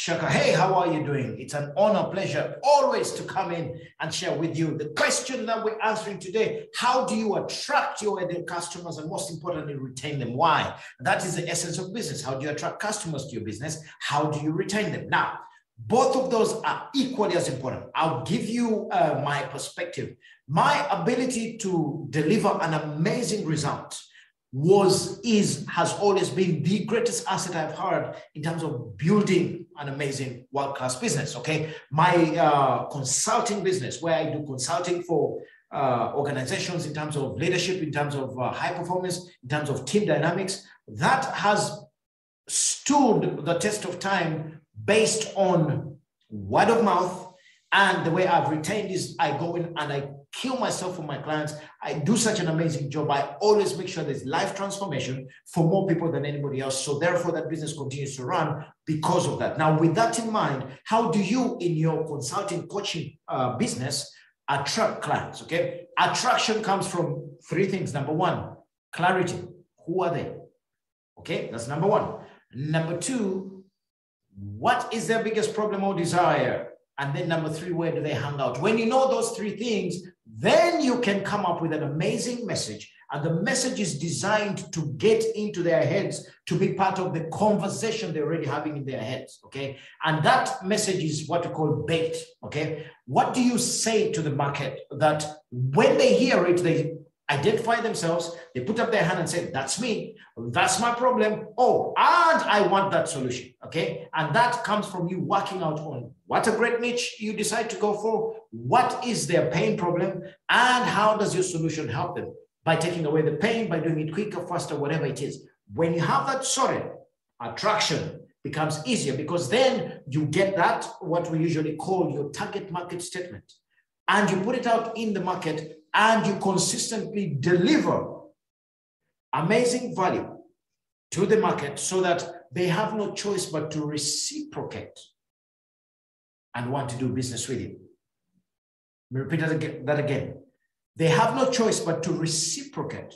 Shaka, hey, how are you doing? It's an honor, pleasure always to come in and share with you. The question that we're answering today, how do you attract your ideal customers and most importantly, retain them? Why? That is the essence of business. How do you attract customers to your business? How do you retain them? Now, both of those are equally as important. I'll give you my perspective. My ability to deliver an amazing result has always been the greatest asset I've had in terms of building an amazing world-class business, okay? My consulting business, where I do consulting for organizations in terms of leadership, in terms of high performance, in terms of team dynamics, that has stood the test of time based on word of mouth. And the way I've retained is I go in and I kill myself for my clients. I do such an amazing job. I always make sure there's life transformation for more people than anybody else. So therefore that business continues to run because of that. Now, with that in mind, how do you in your consulting coaching business attract clients? Okay. Attraction comes from three things. Number one, clarity. Who are they? Okay. That's number one. Number two, what is their biggest problem or desire? And then number three, where do they hang out? When you know those three things, then you can come up with an amazing message. And the message is designed to get into their heads, to be part of the conversation they're already having in their heads, okay? And that message is what we call bait, okay? What do you say to the market that when they hear it, they identify themselves, they put up their hand and say, that's me, that's my problem, oh, and I want that solution, okay? And that comes from you working out on what a great niche you decide to go for, what is their pain problem, and how does your solution help them? By taking away the pain, by doing it quicker, faster, whatever it is. When you have that sorted, attraction becomes easier because then you get that, what we usually call your target market statement, and you put it out in the market and you consistently deliver amazing value to the market so that they have no choice but to reciprocate and want to do business with you. Let me repeat that again. They have no choice but to reciprocate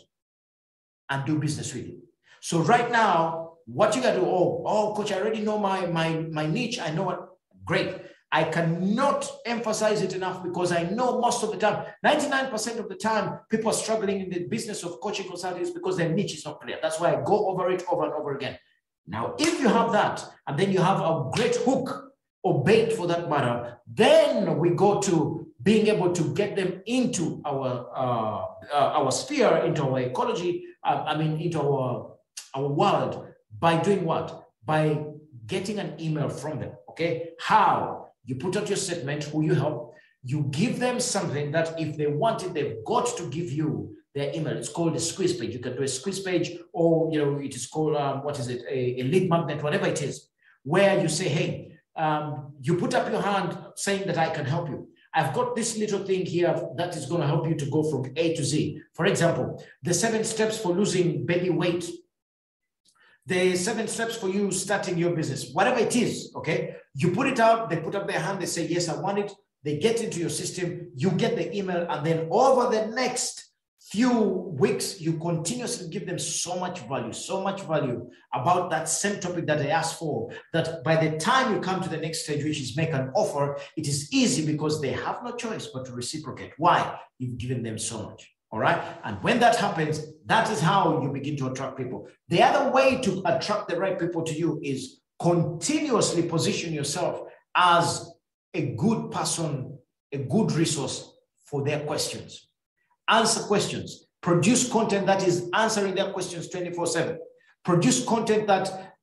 and do business with you. So right now, what you got to do, oh, coach, I already know my niche. I know what, great. I cannot emphasize it enough because I know most of the time, 99% of the time, people are struggling in the business of coaching consulting because their niche is not clear. That's why I go over it over and over again. Now, if you have that, and then you have a great hook or bait for that matter, then we go to being able to get them into our sphere, into our ecology, into our world by doing what? By getting an email from them, okay? How? You put out your statement, who you help, you give them something that if they want it, they've got to give you their email. It's called a squeeze page. You can do a squeeze page or, it is called, a lead magnet, whatever it is, where you say, hey, you put up your hand saying that I can help you. I've got this little thing here that is going to help you to go from A to Z. For example, the 7 steps for losing baby weight, the 7 steps for you starting your business, whatever it is, okay? You put it out, they put up their hand, they say, yes, I want it. They get into your system, you get the email, and then over the next few weeks, you continuously give them so much value about that same topic that they asked for, that by the time you come to the next stage, which is make an offer, it is easy because they have no choice but to reciprocate. Why? You've given them so much. All right. And when that happens, that is how you begin to attract people. The other way to attract the right people to you is continuously position yourself as a good person, a good resource for their questions. Answer questions. Produce content that is answering their questions 24/7. Produce content that,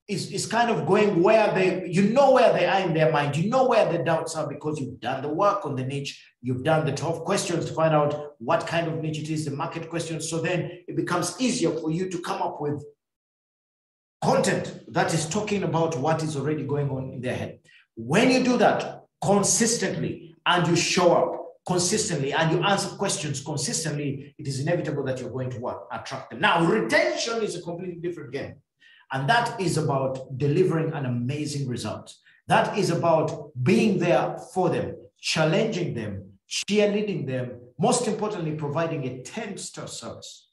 is kind of going where where they are in their mind. You know where the doubts are because you've done the work on the niche. You've done the 12 questions to find out what kind of niche it is, the market questions. So then it becomes easier for you to come up with content that is talking about what is already going on in their head. When you do that consistently and you show up consistently and you answer questions consistently, it is inevitable that you're going to attract them. Now, retention is a completely different game. And that is about delivering an amazing result. That is about being there for them, challenging them, cheerleading them, most importantly, providing a 10-star service.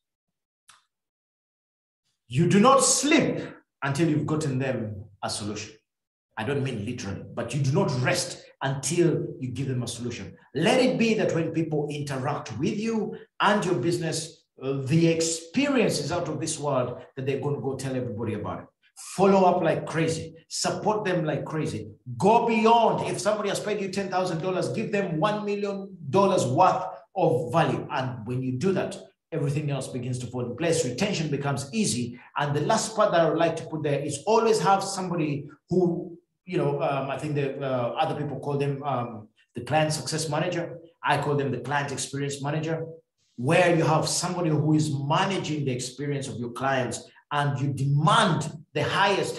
You do not sleep until you've gotten them a solution. I don't mean literally, but you do not rest until you give them a solution. Let it be that when people interact with you and your business, the experience is out of this world, that they're going to go tell everybody about it. Follow up like crazy, support them like crazy, go beyond. If somebody has paid you $10,000, give them $1 million worth of value. And when you do that, everything else begins to fall in place. Retention becomes easy. And the last part that I would like to put there is always have somebody who, I think the other people call them the client success manager. I call them the client experience manager, where you have somebody who is managing the experience of your clients, and you demand the highest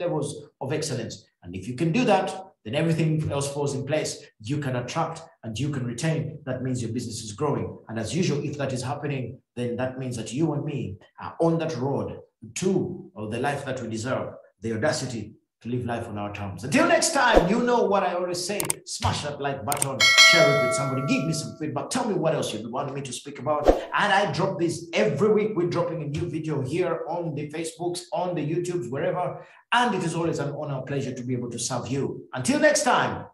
levels of excellence. And if you can do that, then everything else falls in place. You can attract and you can retain. That means your business is growing. And as usual, if that is happening, then that means that you and me are on that road to the life that we deserve, the audacity to live life on our terms. Until next time, you know what I always say, smash that like button, share it with somebody, give me some feedback, tell me what else you'd want me to speak about. And I drop this every week. We're dropping a new video here on the Facebooks, on the YouTubes, wherever. And it is always an honor, pleasure to be able to serve you. Until next time,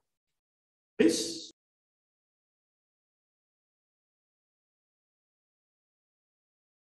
peace.